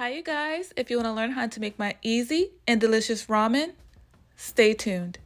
Hi you guys, if you want to learn how to make my easy and delicious ramen, stay tuned.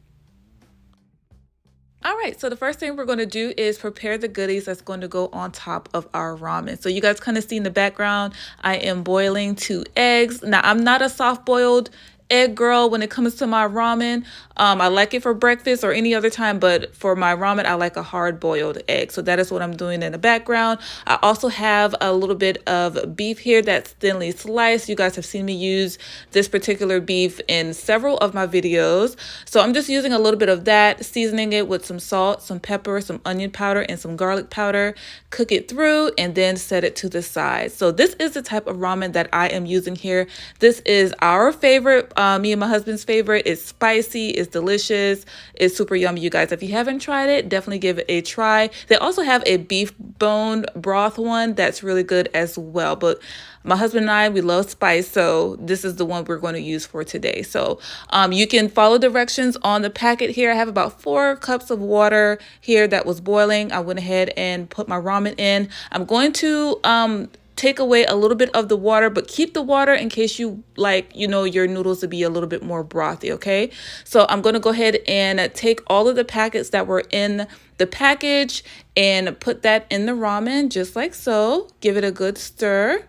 All right, so the first thing we're going to do is prepare the goodies that's going to go on top of our ramen. So you guys kind of see in the background, I am boiling 2 eggs. Now I'm not a soft boiled egg girl when it comes to my ramen. I like it for breakfast or any other time, but for my ramen, I like a hard boiled egg. So that is what I'm doing in the background. I also have a little bit of beef here that's thinly sliced. You guys have seen me use this particular beef in several of my videos. So I'm just using a little bit of that, seasoning it with some salt, some pepper, some onion powder, and some garlic powder. Cook it through and then set it to the side. So this is the type of ramen that I am using here. This is our favorite. Me and my husband's favorite. It's spicy, it's delicious, it's super yummy, you guys. If you haven't tried it, definitely give it a try. They also have a beef bone broth one that's really good as well. But my husband and I, we love spice, so this is the one we're going to use for today. So you can follow directions on the packet here. I have about 4 cups of water here that was boiling. I went ahead and put my ramen in. I'm going to take away a little bit of the water, but keep the water in case you like, your noodles to be a little bit more brothy, okay? So I'm going to go ahead and take all of the packets that were in the package and put that in the ramen just like so. Give it a good stir.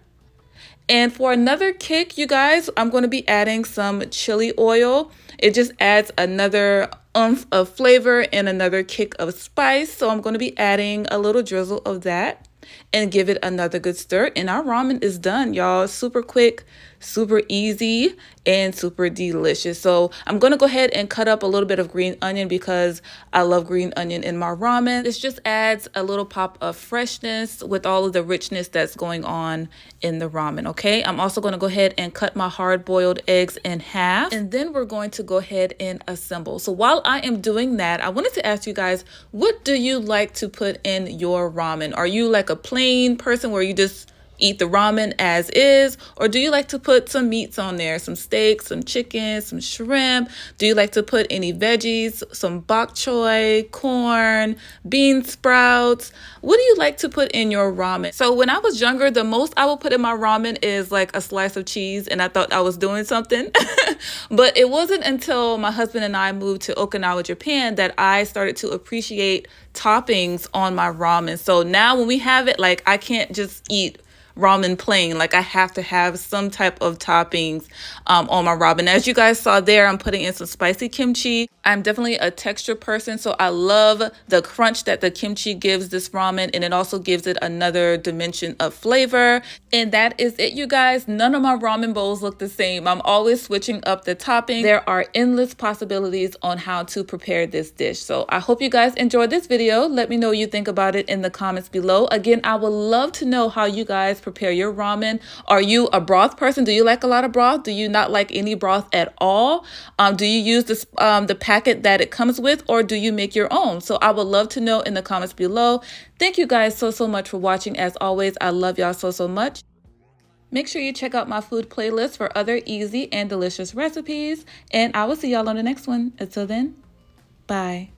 And for another kick, you guys, I'm going to be adding some chili oil. It just adds another oomph of flavor and another kick of spice. So I'm going to be adding a little drizzle of that and give it another good stir. And our ramen is done, y'all. Super quick, super easy, and super delicious. So I'm going to go ahead and cut up a little bit of green onion because I love green onion in my ramen. This just adds a little pop of freshness with all of the richness that's going on in the ramen, okay? I'm also going to go ahead and cut my hard-boiled eggs in half, and then we're going to go ahead and assemble. So while I am doing that, I wanted to ask you guys, what do you like to put in your ramen? Are you like a plain person where you just eat the ramen as is, or do you like to put some meats on there, some steak, some chicken, some shrimp? Do you like to put any veggies, some bok choy, corn, bean sprouts? What do you like to put in your ramen? So when I was younger, the most I would put in my ramen is like a slice of cheese, and I thought I was doing something. But it wasn't until my husband and I moved to Okinawa, Japan, that I started to appreciate toppings on my ramen. So now when we have it, like, I can't just eat ramen plain. Like, I have to have some type of toppings on my ramen. As you guys saw there, I'm putting in some spicy kimchi. I'm definitely a texture person, so I love the crunch that the kimchi gives this ramen, and it also gives it another dimension of flavor. And that is it, you guys. None of my ramen bowls look the same. I'm always switching up the topping. There are endless possibilities on how to prepare this dish. So I hope you guys enjoyed this video. Let me know what you think about it in the comments below. Again, I would love to know how you guys prepare your ramen. Are you a broth person? Do you like a lot of broth? Do you not like any broth at all? Do you use this the packet that it comes with, or do you make your own? So I would love to know in the comments below. Thank you guys so much for watching. As always, I love y'all so much. Make sure you check out my food playlist for other easy and delicious recipes, and I will see y'all on the next one. Until then, bye.